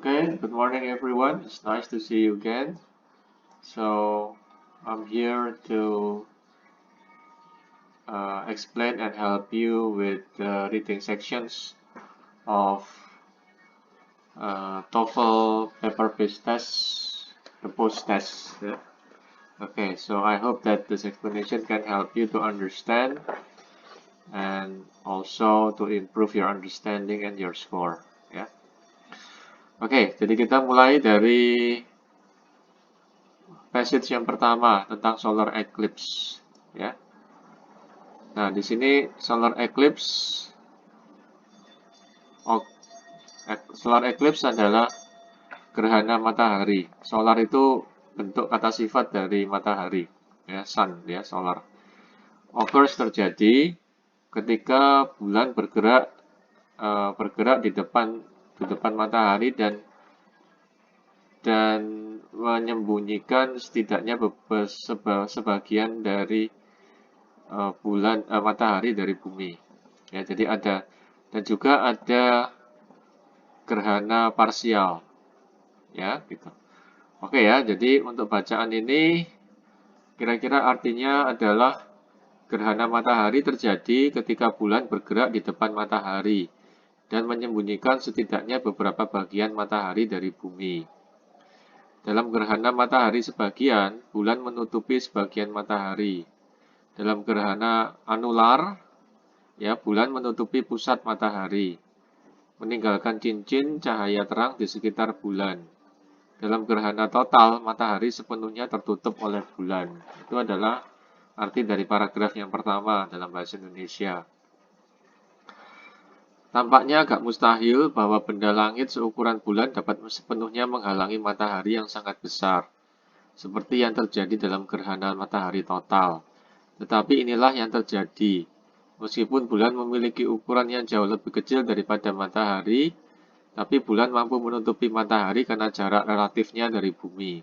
Okay, good morning everyone. It's nice to see you again. So, I'm here to explain and help you with the reading sections of TOEFL paper-based test, the post test. Yeah. Okay, so I hope that this explanation can help you to understand and also to improve your understanding and your score. Ya. Oke, jadi kita mulai dari passage yang pertama tentang solar eclipse. Ya. Nah, di sini solar eclipse, solar eclipse adalah gerhana matahari. Solar itu bentuk kata sifat dari matahari, ya, sun, ya, solar. Occurs terjadi ketika bulan bergerak di depan matahari dan menyembunyikan setidaknya sebagian dari matahari dari bumi. Ya, jadi dan juga ada gerhana parsial. Ya, gitu. Oke ya, jadi untuk bacaan ini kira-kira artinya adalah gerhana matahari terjadi ketika bulan bergerak di depan matahari dan menyembunyikan setidaknya beberapa bagian matahari dari bumi. Dalam gerhana matahari sebagian, bulan menutupi sebagian matahari. Dalam gerhana anular, ya, bulan menutupi pusat matahari, meninggalkan cincin cahaya terang di sekitar bulan. Dalam gerhana total, matahari sepenuhnya tertutup oleh bulan. Itu adalah arti dari paragraf yang pertama dalam bahasa Indonesia. Tampaknya agak mustahil bahwa benda langit seukuran bulan dapat sepenuhnya menghalangi matahari yang sangat besar, seperti yang terjadi dalam gerhana matahari total. Tetapi inilah yang terjadi. Meskipun bulan memiliki ukuran yang jauh lebih kecil daripada matahari, tapi bulan mampu menutupi matahari karena jarak relatifnya dari bumi.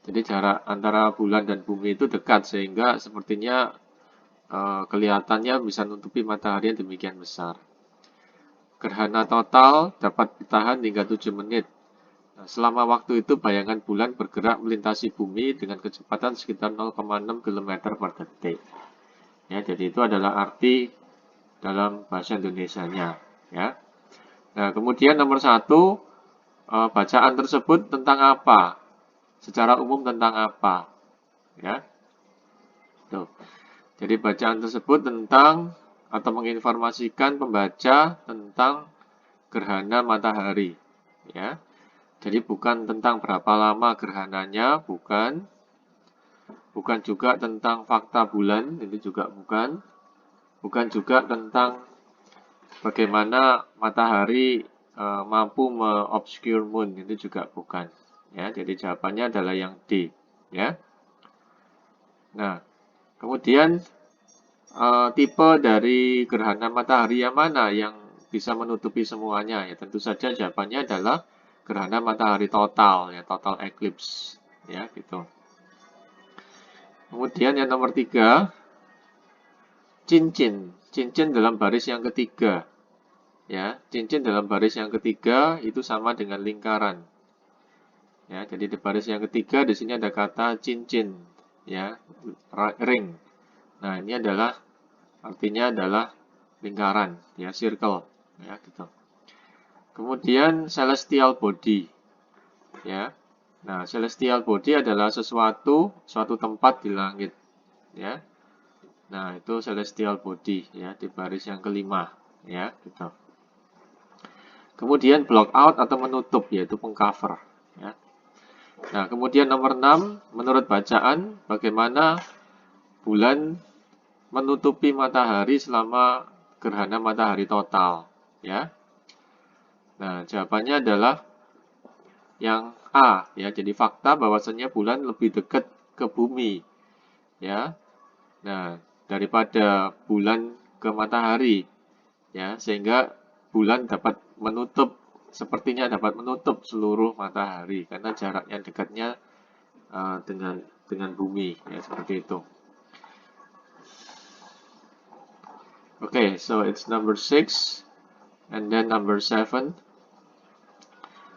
Jadi jarak antara bulan dan bumi itu dekat sehingga sepertinya kelihatannya bisa menutupi matahari yang demikian besar. Gerhana total dapat bertahan hingga 7 menit. Nah, selama waktu itu bayangan bulan bergerak melintasi bumi dengan kecepatan sekitar 0,6 km per detik. Ya, jadi itu adalah arti dalam bahasa Indonesianya. Ya. Nah, kemudian nomor 1, bacaan tersebut tentang apa? Secara umum tentang apa? Ya. Tuh. Jadi bacaan tersebut tentang atau menginformasikan pembaca tentang gerhana matahari, ya. Jadi bukan tentang berapa lama gerhananya, bukan juga tentang fakta bulan, ini juga bukan juga tentang bagaimana matahari mampu me-obscure moon, itu juga bukan, ya. Jadi jawabannya adalah yang D, ya. Nah, kemudian tipe dari gerhana matahari yang mana yang bisa menutupi semuanya? Ya, tentu saja jawabannya adalah gerhana matahari total, ya, total eclipse, ya, gitu. Kemudian yang nomor 3, cincin. Cincin dalam baris yang ketiga. Ya, cincin dalam baris yang ketiga itu sama dengan lingkaran. Ya, jadi di baris yang ketiga di sini ada kata cincin, ya, ring. Nah, ini artinya adalah lingkaran, ya, circle, ya, gitu. Kemudian celestial body, ya. Nah, celestial body adalah suatu tempat di langit, ya. Nah, itu celestial body, ya, di baris yang kelima, ya, gitu. Kemudian block out atau menutup, yaitu pengcover, ya. Nah, kemudian nomor 6, menurut bacaan, bagaimana bulan menutupi matahari selama gerhana matahari total, ya. Nah, jawabannya adalah yang A, ya. Jadi fakta bahwasanya bulan lebih dekat ke bumi, ya. Nah, daripada bulan ke matahari, ya, sehingga bulan sepertinya dapat menutup seluruh matahari karena jaraknya dekatnya dengan bumi, ya, seperti itu. Okay, so it's number 6 and then number 7.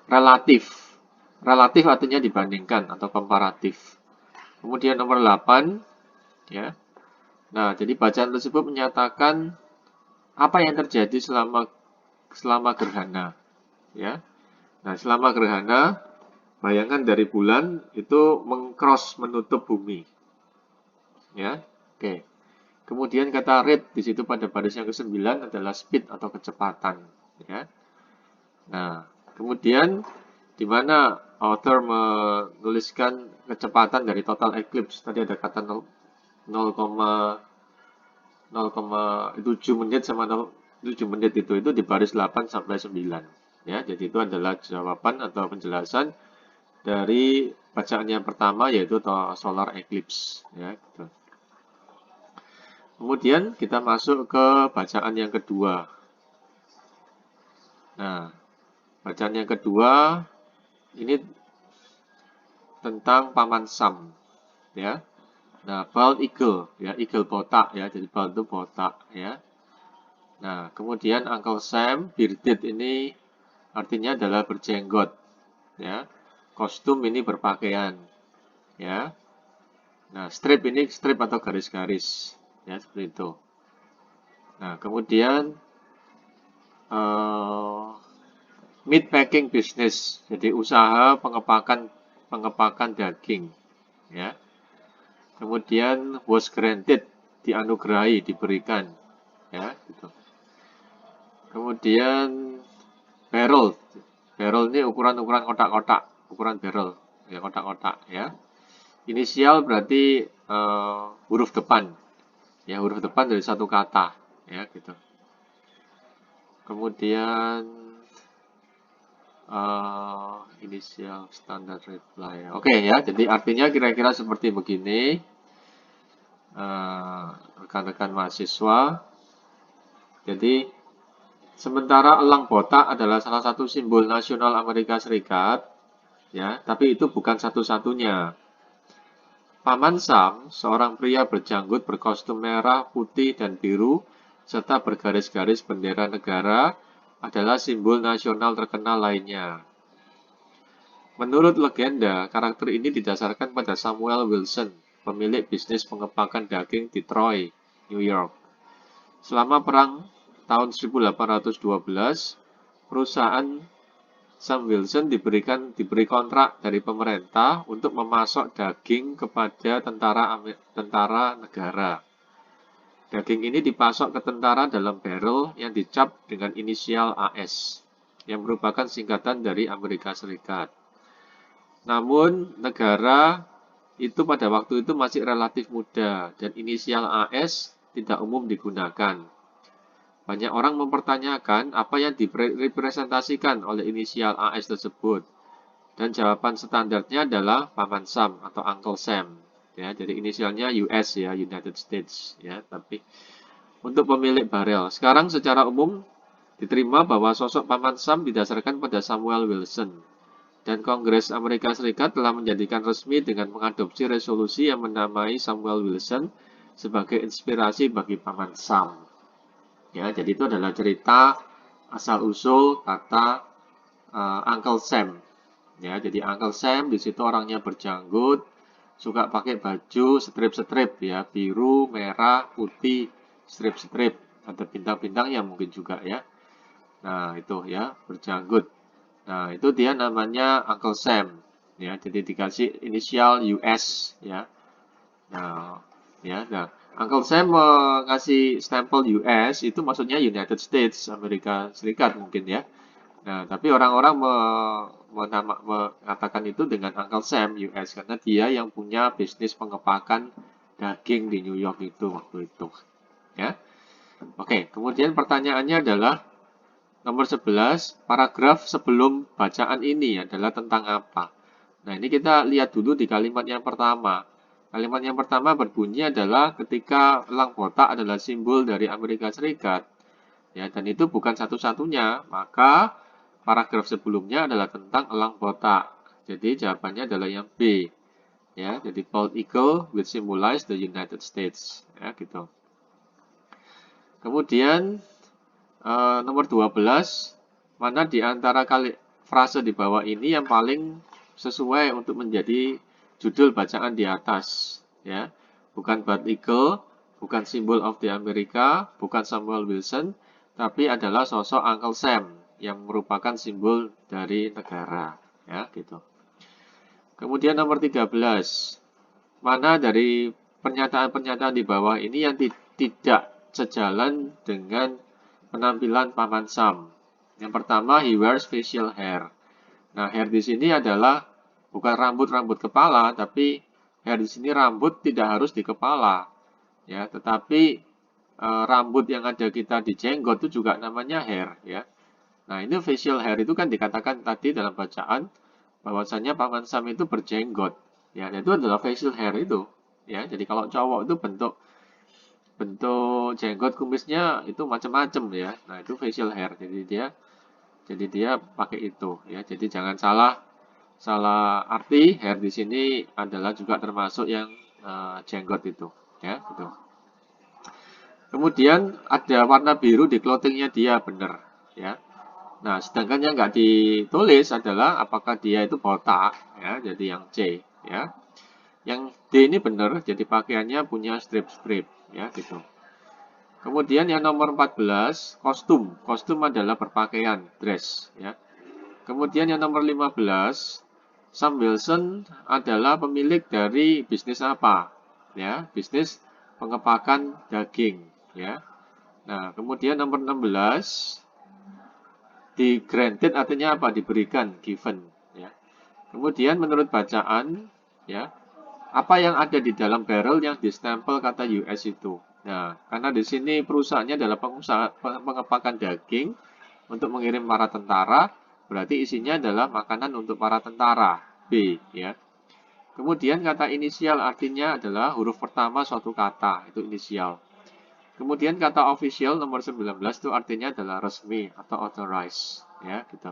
relatif. Relatif artinya dibandingkan atau komparatif. Kemudian nomor 8, ya. Nah, jadi bacaan tersebut menyatakan apa yang terjadi selama gerhana, ya. Nah, selama gerhana, bayangan dari bulan itu menutup bumi, ya. Oke. Kemudian kata rate di situ pada baris yang ke-9 adalah speed atau kecepatan, ya. Nah, kemudian di mana author menuliskan kecepatan dari total eclipse, tadi ada kata 0,7 menit sama 0,7 menit itu di baris 8 sampai 9. Ya, jadi itu adalah jawaban atau penjelasan dari bacaan yang pertama yaitu solar eclipse, ya, gitu. Kemudian kita masuk ke bacaan yang kedua. Nah, bacaan yang kedua ini tentang Paman Sam, ya. Nah, bald eagle, ya, eagle botak, ya, jadi bald itu botak, ya. Nah, kemudian Uncle Sam, bearded ini artinya adalah berjenggot, ya. Kostum ini berpakaian, ya. Nah, strip ini strip atau garis-garis, ya, seperti itu. Nah, kemudian meat packing business, jadi usaha pengepakan daging, ya. Kemudian was granted, dianugerahi, diberikan, ya, gitu. Kemudian barrel, barrel ini ukuran kotak-kotak, ukuran barrel, ya, kotak-kotak, ya. Inisial berarti huruf depan, ya, huruf depan dari satu kata, ya, gitu. Kemudian inisial standard reply. Oke, ya, jadi artinya kira-kira seperti begini, rekan-rekan mahasiswa. Jadi sementara elang botak adalah salah satu simbol nasional Amerika Serikat, ya, tapi itu bukan satu-satunya. Paman Sam, seorang pria berjanggut berkostum merah, putih, dan biru, serta bergaris-garis bendera negara, adalah simbol nasional terkenal lainnya. Menurut legenda, karakter ini didasarkan pada Samuel Wilson, pemilik bisnis pengepakan daging di Troy, New York. Selama perang tahun 1812, perusahaan Sam Wilson diberi kontrak dari pemerintah untuk memasok daging kepada tentara negara. Daging ini dipasok ke tentara dalam barrel yang dicap dengan inisial AS, yang merupakan singkatan dari Amerika Serikat. Namun, negara itu pada waktu itu masih relatif muda dan inisial AS tidak umum digunakan. Banyak orang mempertanyakan apa yang direpresentasikan oleh inisial AS tersebut. Dan jawaban standarnya adalah Paman Sam atau Uncle Sam. Ya, jadi inisialnya US, ya, United States, ya, tapi untuk pemilik barel. Sekarang secara umum diterima bahwa sosok Paman Sam didasarkan pada Samuel Wilson. Dan Kongres Amerika Serikat telah menjadikan resmi dengan mengadopsi resolusi yang menamai Samuel Wilson sebagai inspirasi bagi Paman Sam. Ya, jadi itu adalah cerita asal-usul kata Uncle Sam. Ya, jadi Uncle Sam di situ orangnya berjanggut, suka pakai baju strip-strip, ya, biru, merah, putih, strip-strip, ada bintang-bintangnya mungkin juga, ya. Nah, itu, ya, berjanggut. Nah, itu dia namanya Uncle Sam, ya. Jadi dikasih inisial US, ya. Nah, ya. Nah, Uncle Sam mengasih stempel US itu maksudnya United States, Amerika Serikat mungkin, ya. Nah, tapi orang-orang mengatakan itu dengan Uncle Sam US karena dia yang punya bisnis pengepakan daging di New York itu waktu itu, ya. Oke, kemudian pertanyaannya adalah nomor 11, paragraf sebelum bacaan ini adalah tentang apa? Nah, ini kita lihat dulu di kalimat yang pertama. Kalimat yang pertama berbunyi adalah ketika elang botak adalah simbol dari Amerika Serikat. Ya, dan itu bukan satu-satunya, maka paragraf sebelumnya adalah tentang elang botak. Jadi jawabannya adalah yang B. Ya, jadi bald eagle which symbolize the United States. Ya, gitu. Kemudian nomor 12, mana di antara frase di bawah ini yang paling sesuai untuk menjadi judul bacaan di atas, ya. Bukan Bald Eagle, bukan Symbol of the America, bukan Samuel Wilson, tapi adalah sosok Uncle Sam yang merupakan simbol dari negara, ya, gitu. Kemudian nomor 13. Mana dari pernyataan-pernyataan di bawah ini yang tidak sejalan dengan penampilan Paman Sam? Yang pertama, he wears facial hair. Nah, hair di sini adalah bukan rambut-rambut kepala, tapi hair di sini rambut tidak harus di kepala, ya. Tetapi rambut yang ada kita di jenggot itu juga namanya hair, ya. Nah, ini facial hair itu kan dikatakan tadi dalam bacaan bahwasanya Paman Sam itu berjenggot, ya. Dan itu adalah facial hair itu, ya. Jadi kalau cowok itu bentuk bentuk jenggot kumisnya itu macam-macam, ya. Nah, itu facial hair. Jadi dia pakai itu, ya. Jadi jangan salah arti. Hair di sini adalah juga termasuk yang jenggot itu, ya, gitu. Kemudian ada warna biru di clothingnya dia, benar, ya. Nah, sedangkan yang nggak ditulis adalah apakah dia itu botak, ya, jadi yang C, ya. Yang D ini benar, jadi pakaiannya punya strip-strip, ya, gitu. Kemudian yang nomor 14, kostum. Kostum adalah berpakaian, dress, ya. Kemudian yang nomor 15, Sam Wilson adalah pemilik dari bisnis apa? Ya, bisnis pengepakan daging, ya. Nah, kemudian nomor 16, di granted artinya apa? Diberikan, given, ya. Kemudian menurut bacaan, ya, apa yang ada di dalam barrel yang distempel kata US itu? Nah, karena di sini perusahaannya adalah pengusaha pengepakan daging untuk mengirim para tentara, berarti isinya adalah makanan untuk para tentara, B, ya. Kemudian kata inisial artinya adalah huruf pertama suatu kata, itu inisial. Kemudian kata official nomor 19 itu artinya adalah resmi atau authorized, ya, gitu.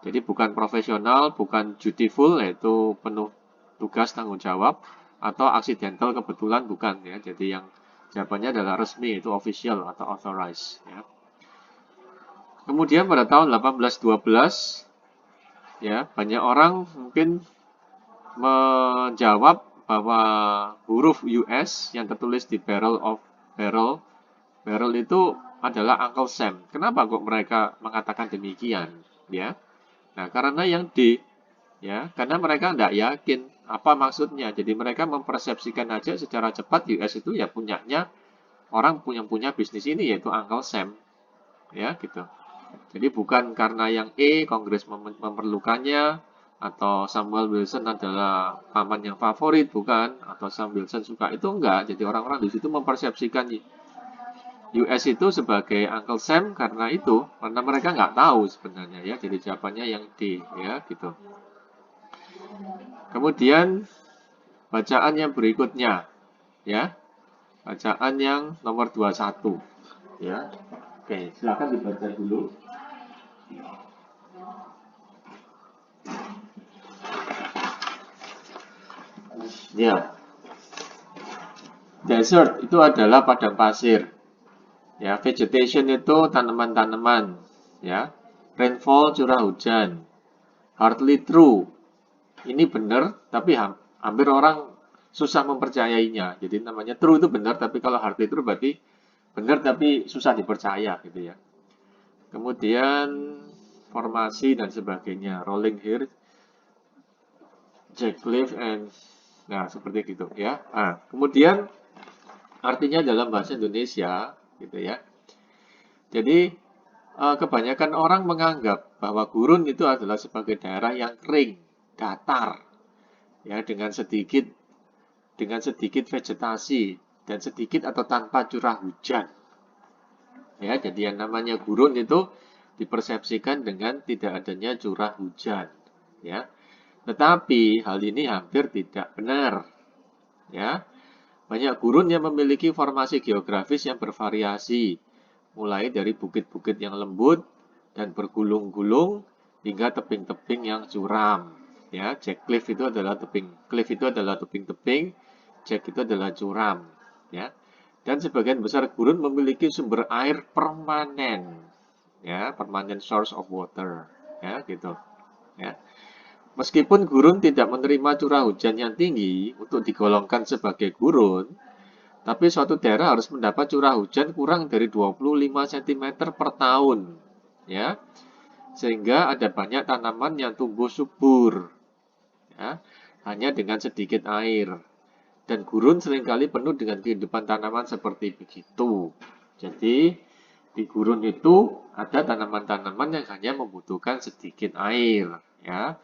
Jadi bukan profesional, bukan dutiful, yaitu penuh tugas tanggung jawab, atau accidental kebetulan, bukan, ya. Jadi yang jawabannya adalah resmi, itu official atau authorized, ya. Kemudian pada tahun 1812, ya, banyak orang mungkin menjawab bahwa huruf US yang tertulis di barrel itu adalah Uncle Sam. Kenapa kok mereka mengatakan demikian? Ya, nah karena yang D, ya, karena mereka tidak yakin apa maksudnya. Jadi mereka mempersepsikan aja secara cepat US itu ya punyanya orang punya bisnis ini yaitu Uncle Sam, ya gitu. Jadi bukan karena yang E, Kongres memerlukannya, atau Samuel Wilson adalah paman yang favorit, bukan, atau Sam Wilson suka, itu enggak. Jadi orang-orang di situ mempersepsikan US itu sebagai Uncle Sam karena itu, karena mereka nggak tahu sebenarnya, ya. Jadi jawabannya yang D, ya gitu. Kemudian bacaan yang berikutnya, ya, bacaan yang nomor 21, ya. Oke, silakan dibaca dulu. Ya, desert itu adalah padang pasir. Ya, vegetation itu tanaman-tanaman. Ya, rainfall curah hujan. Hardly true. Ini benar, tapi hampir orang susah mempercayainya. Jadi namanya true itu benar, tapi kalau hardly true berarti benar tapi susah dipercaya, gitu ya. Kemudian formasi dan sebagainya. Rolling Hills, Jack Cliff, and nah seperti gitu, ya. Nah, kemudian artinya dalam bahasa Indonesia, gitu ya. Jadi kebanyakan orang menganggap bahwa gurun itu adalah sebagai daerah yang kering, datar, ya, dengan sedikit vegetasi dan sedikit atau tanpa curah hujan. Ya, jadi yang namanya gurun itu dipersepsikan dengan tidak adanya curah hujan, ya. Tetapi hal ini hampir tidak benar, ya. Banyak gurun yang memiliki formasi geografis yang bervariasi, mulai dari bukit-bukit yang lembut dan bergulung-gulung hingga tebing-tebing yang curam. Ya, Jack Cliff itu adalah tebing-tebing, Jack itu adalah curam. Ya, dan sebagian besar gurun memiliki sumber air permanen, ya, permanent source of water, ya, gitu. Ya. Meskipun gurun tidak menerima curah hujan yang tinggi untuk digolongkan sebagai gurun, tapi suatu daerah harus mendapat curah hujan kurang dari 25 cm per tahun. Ya, sehingga ada banyak tanaman yang tumbuh subur, ya, hanya dengan sedikit air. Dan gurun seringkali penuh dengan kehidupan tanaman seperti begitu. Jadi, di gurun itu ada tanaman-tanaman yang hanya membutuhkan sedikit air, ya.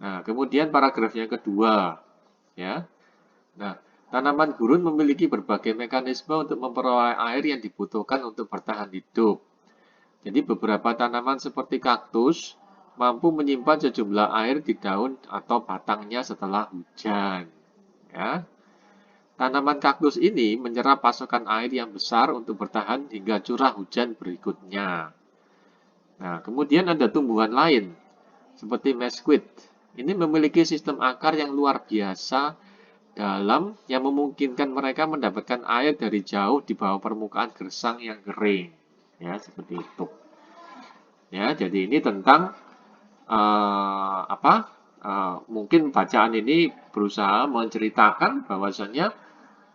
Nah, kemudian paragraf yang kedua, ya. Nah, tanaman gurun memiliki berbagai mekanisme untuk memperoleh air yang dibutuhkan untuk bertahan hidup. Jadi beberapa tanaman seperti kaktus mampu menyimpan sejumlah air di daun atau batangnya setelah hujan. Ya. Tanaman kaktus ini menyerap pasokan air yang besar untuk bertahan hingga curah hujan berikutnya. Nah, kemudian ada tumbuhan lain seperti mesquite. Ini memiliki sistem akar yang luar biasa dalam yang memungkinkan mereka mendapatkan air dari jauh di bawah permukaan gersang yang kering. Ya, seperti itu. Ya, jadi ini tentang apa? Mungkin bacaan ini berusaha menceritakan bahwasannya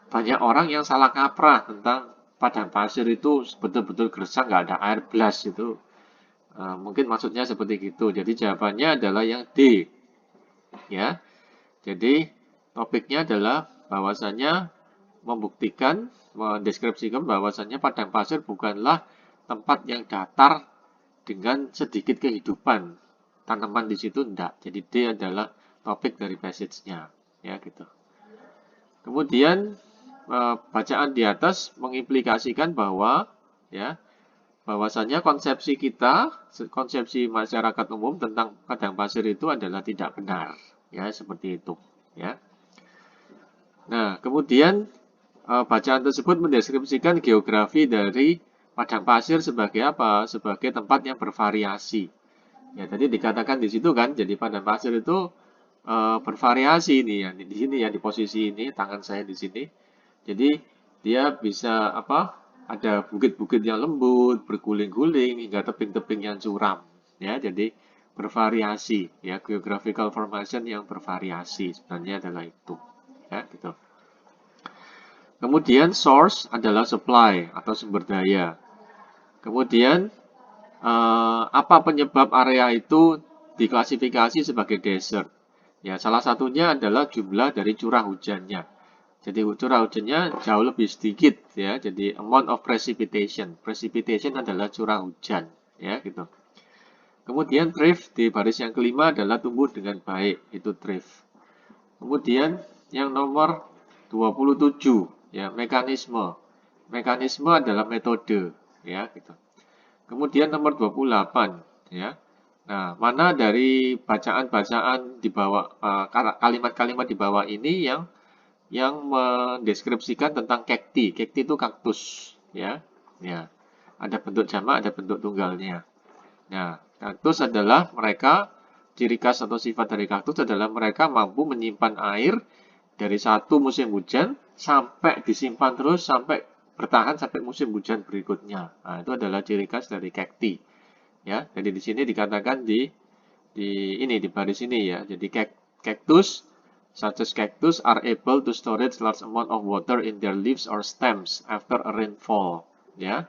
banyak orang yang salah kaprah tentang padang pasir itu betul-betul gersang, nggak ada air belas itu. Mungkin maksudnya seperti itu. Jadi jawabannya adalah yang D. Ya, jadi topiknya adalah bahwasannya membuktikan, mendeskripsikan bahwasannya padang pasir bukanlah tempat yang datar dengan sedikit kehidupan. Tanaman di situ enggak. Jadi D adalah topik dari passage-nya. Ya, gitu. Kemudian bacaan di atas mengimplikasikan bahwa ya bahwasanya konsepsi kita, konsepsi masyarakat umum tentang padang pasir itu adalah tidak benar. Ya, seperti itu. Ya. Nah, kemudian bacaan tersebut mendeskripsikan geografi dari padang pasir sebagai apa? Sebagai tempat yang bervariasi. Ya, tadi dikatakan di situ kan, jadi padang pasir itu bervariasi nih ya, di sini ya, di posisi ini, tangan saya di sini. Jadi dia bisa apa? Ada bukit-bukit yang lembut, berguling-guling hingga tebing-tebing yang curam. Ya, jadi bervariasi ya, geographical formation yang bervariasi sebenarnya adalah itu. Ya, gitu. Kemudian source adalah supply atau sumber daya. Kemudian apa penyebab area itu diklasifikasi sebagai desert? Ya, salah satunya adalah jumlah dari curah hujannya. Jadi curah hujannya jauh lebih sedikit ya. Jadi amount of precipitation. Precipitation adalah curah hujan ya gitu. Kemudian drift di baris yang kelima adalah tumbuh dengan baik, itu drift. Kemudian yang nomor 27 ya, mekanisme. Mekanisme adalah metode ya gitu. Kemudian nomor 28 ya. Nah, mana dari bacaan-bacaan di bawah kalimat-kalimat di bawah ini yang mendeskripsikan tentang cacti. Cacti itu kaktus ya. Ya. Ada bentuk jamak, ada bentuk tunggalnya. Nah, kaktus adalah mereka ciri khas atau sifat dari kaktus adalah mereka mampu menyimpan air dari satu musim hujan sampai disimpan terus sampai bertahan sampai musim hujan berikutnya. Nah, itu adalah ciri khas dari cacti. Ya, jadi di sini dikatakan di baris ini ya. Jadi cactus such as cactus are able to storage large amount of water in their leaves or stems after a rainfall. Ya.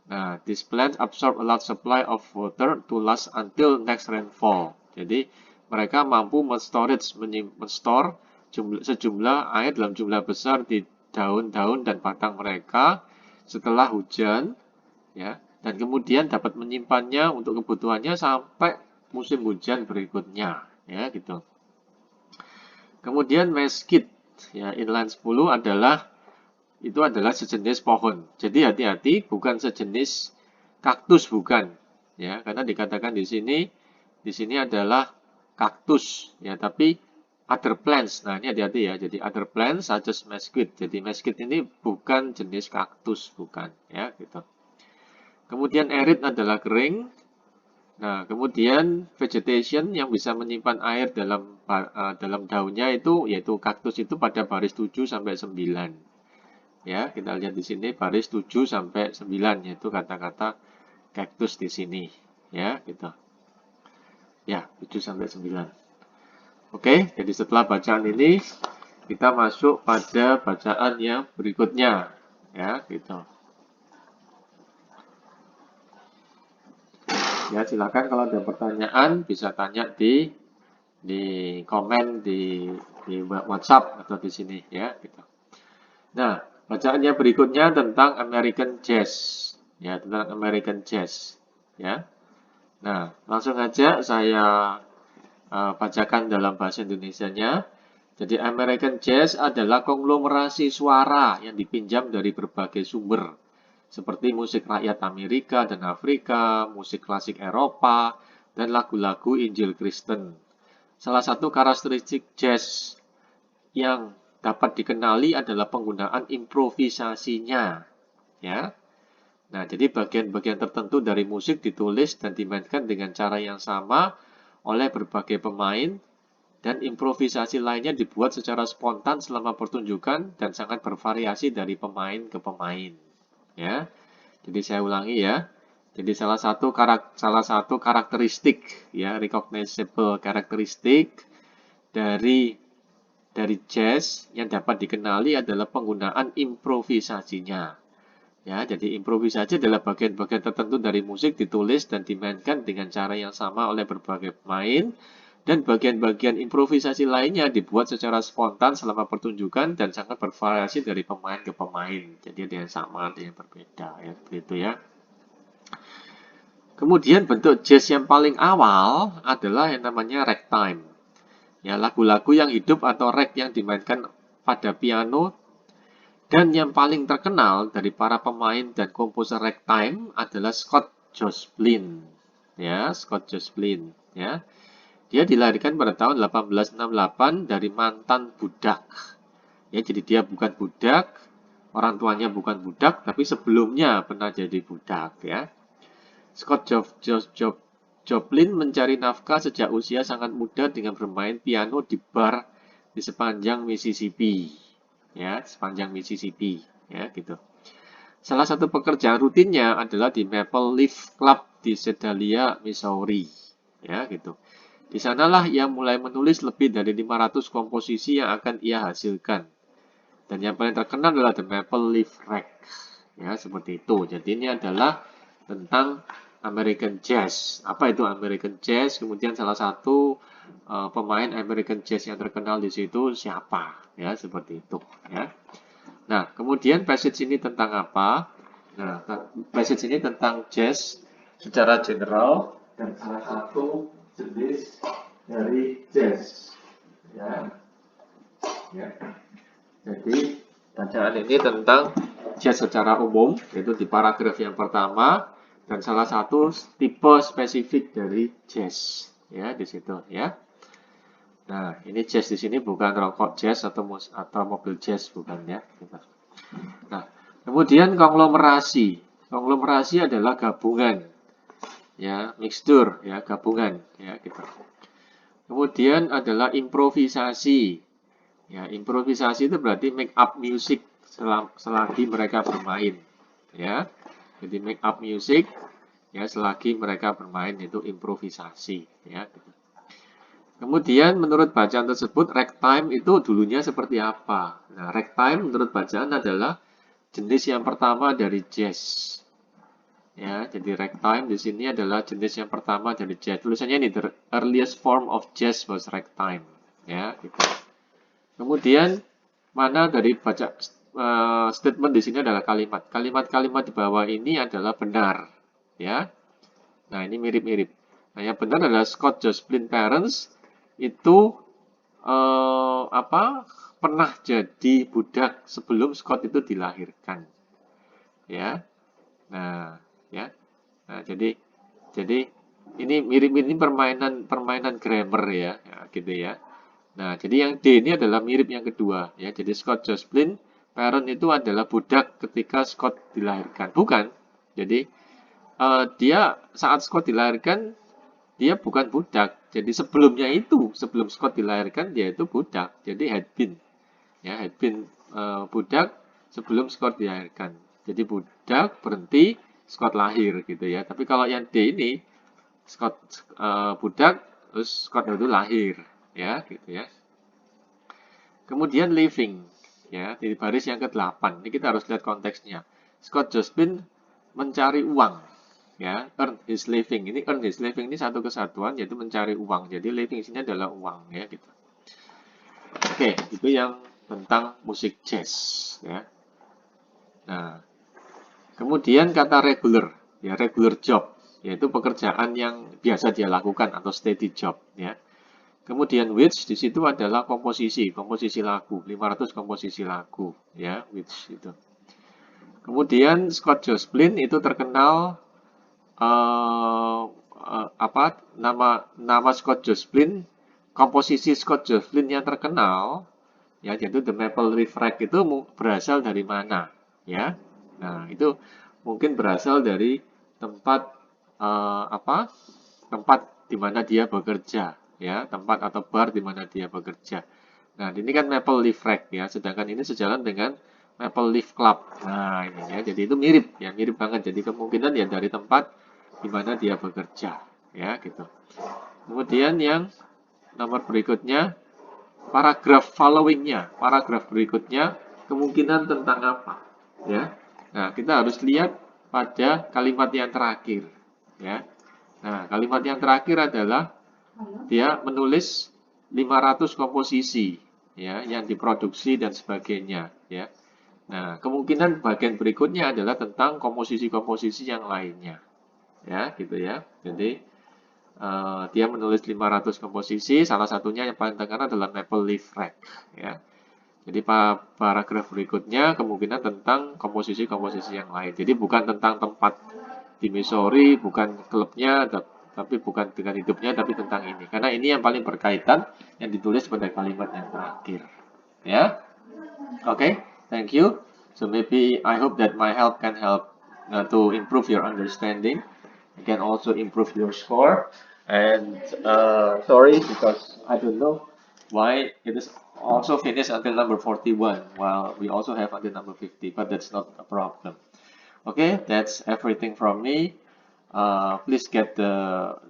Nah, this plant absorb a large supply of water to last until next rainfall. Jadi mereka mampu men-store sejumlah air dalam jumlah besar di daun-daun dan batang mereka setelah hujan, ya, dan kemudian dapat menyimpannya untuk kebutuhannya sampai musim hujan berikutnya, ya, gitu. Kemudian mesquite, ya, inline 10 adalah sejenis pohon. Jadi hati-hati, bukan sejenis kaktus, bukan, ya, karena dikatakan di sini adalah kaktus, ya, tapi other plants. Nah, ini hati-hati ya. Jadi other plants such as mesquite. Jadi mesquite ini bukan jenis kaktus, bukan, ya, gitu. Kemudian arid adalah kering. Nah, kemudian vegetation yang bisa menyimpan air dalam daunnya itu yaitu kaktus itu pada baris 7 sampai 9. Ya, kita lihat di sini baris 7 sampai 9 yaitu kata-kata kaktus di sini, ya, gitu. Ya, 7 sampai 9. Oke, jadi setelah bacaan ini kita masuk pada bacaan yang berikutnya. Ya, gitu. Ya, silakan kalau ada pertanyaan bisa tanya di komen di WhatsApp atau di sini ya, gitu. Nah, bacaannya berikutnya tentang American Jazz. Ya, tentang American Jazz. Ya. Nah, langsung aja saya bacakan dalam bahasa Indonesianya. Jadi American Jazz adalah konglomerasi suara yang dipinjam dari berbagai sumber, seperti musik rakyat Amerika dan Afrika, musik klasik Eropa, dan lagu-lagu Injil Kristen. Salah satu karakteristik jazz yang dapat dikenali adalah penggunaan improvisasinya, ya. Nah, jadi bagian-bagian tertentu dari musik ditulis dan dimainkan dengan cara yang sama oleh berbagai pemain dan improvisasi lainnya dibuat secara spontan selama pertunjukan dan sangat bervariasi dari pemain ke pemain. Ya, jadi saya ulangi ya. Jadi salah satu karakteristik ya recognizable karakteristik dari jazz yang dapat dikenali adalah penggunaan improvisasinya. Ya, jadi improvisasi adalah bagian-bagian tertentu dari musik ditulis dan dimainkan dengan cara yang sama oleh berbagai pemain dan bagian-bagian improvisasi lainnya dibuat secara spontan selama pertunjukan dan sangat bervariasi dari pemain ke pemain. Jadi ada yang sama, ada yang berbeda, ya begitu ya. Kemudian bentuk jazz yang paling awal adalah yang namanya ragtime. Ya, lagu-lagu yang hidup atau rag yang dimainkan pada piano dan yang paling terkenal dari para pemain dan komposer ragtime adalah Scott Joplin. Ya, Scott Joplin, ya. Dia dilahirkan pada tahun 1868 dari mantan budak. Ya, jadi dia bukan budak, orang tuanya bukan budak, tapi sebelumnya pernah jadi budak, ya. Scott Joplin mencari nafkah sejak usia sangat muda dengan bermain piano di bar di sepanjang Mississippi. Ya, sepanjang Mississippi, ya gitu. Salah satu pekerjaan rutinnya adalah di Maple Leaf Club di Sedalia, Missouri. Ya, gitu. Di sanalah ia mulai menulis lebih dari 500 komposisi yang akan ia hasilkan. Dan yang paling terkenal adalah The Maple Leaf Rag. Ya, seperti itu. Jadi ini adalah tentang American Jazz. Apa itu American Jazz? Kemudian salah satu pemain American Jazz yang terkenal di situ siapa? Ya, seperti itu. Ya. Nah, kemudian passage ini tentang apa? Nah, passage ini tentang jazz secara general dan salah satu jenis dari jazz. Ya, ya. Jadi bacaan ini tentang jazz secara umum, yaitu di paragraf yang pertama dan salah satu tipe spesifik dari jazz. Ya, di situ ya. Nah, ini jazz di sini bukan rokok jazz atau mobil jazz bukan ya. Nah, kemudian konglomerasi. Konglomerasi adalah gabungan, ya, mixture, ya, gabungan, ya, gitu. Kemudian adalah improvisasi. Ya, improvisasi itu berarti make up music selagi mereka bermain, ya. Jadi make up music, ya, selagi mereka bermain itu improvisasi, ya. Gitu. Kemudian menurut bacaan tersebut ragtime itu dulunya seperti apa? Nah, ragtime menurut bacaan adalah jenis yang pertama dari jazz. Ya, jadi ragtime di sini adalah jenis yang pertama dari jazz. Tulisannya ini the earliest form of jazz was ragtime. Ya, gitu. Kemudian mana dari baca statement di sini adalah kalimat. Kalimat-kalimat di bawah ini adalah benar. Ya. Nah, ini mirip-mirip. Nah, yang benar adalah Scott Joplin parents itu pernah jadi budak sebelum Scott itu dilahirkan. Ya. Nah, ya. Nah, jadi ini mirip-mirip permainan grammar ya, ya, gitu ya. Nah, jadi yang D ini adalah mirip yang kedua ya. Jadi Scott Joplin parent itu adalah budak ketika Scott dilahirkan. Bukan. Jadi dia saat Scott dilahirkan dia bukan budak. Jadi sebelumnya itu, sebelum Scott dilahirkan dia itu budak. Jadi had been ya, had been budak sebelum Scott dilahirkan. Jadi budak berhenti Scott lahir gitu ya. Tapi kalau yang D ini Scott budak Terus Scott itu lahir, ya, gitu ya. Kemudian living, ya, di baris yang ke-8. Ini kita harus lihat konteksnya. Scott Joplin mencari uang, ya, earn his living. Ini earn his living ini satu kesatuan, yaitu mencari uang. Jadi living sini adalah uang, ya, gitu. Oke, itu yang tentang musik jazz, ya. Nah, kemudian kata regular, ya, regular job, yaitu pekerjaan yang biasa dia lakukan atau steady job, ya. Kemudian which di situ adalah komposisi lagu, 500 komposisi lagu, ya, which itu. Kemudian Scott Joplin itu terkenal nama Scott Joplin, komposisi Scott Joplin yang terkenal, ya, yaitu The Maple Leaf Rag itu berasal dari mana, ya? Nah, itu mungkin berasal dari tempat tempat di mana dia bekerja, ya, tempat atau bar di mana dia bekerja. Nah, ini kan Maple Leaf Rag, ya, sedangkan ini sejalan dengan Maple Leaf Club. Nah, ini ya, jadi itu mirip, ya, mirip banget. Jadi kemungkinan ya dari tempat di mana dia bekerja, ya, gitu. Kemudian yang nomor berikutnya, paragraf berikutnya kemungkinan tentang apa, ya. Nah, kita harus lihat pada kalimat yang terakhir, ya. Nah, kalimat yang terakhir adalah dia menulis 500 komposisi, ya, yang diproduksi dan sebagainya, ya. Nah, kemungkinan bagian berikutnya adalah tentang komposisi-komposisi yang lainnya, ya, gitu ya. Jadi dia menulis 500 komposisi, salah satunya yang paling terkenal adalah Maple Leaf Rag, ya. Jadi paragraf berikutnya kemungkinan tentang komposisi-komposisi yang lain. Jadi bukan tentang tempat di Missouri, bukan klubnya, tapi bukan dengan hidupnya, tapi tentang ini. Karena ini yang paling berkaitan yang ditulis pada kalimat yang terakhir. Ya, okay, thank you. So maybe I hope that my help can help to improve your understanding. You can also improve your score. And sorry because I don't know why it is also finished until number 41, while we also have until number 50, but that's not a problem. Okay, that's everything from me. Please get the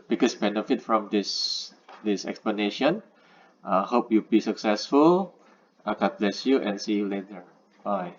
biggest benefit from this explanation. Hope you be successful. God bless you and see you later. Bye.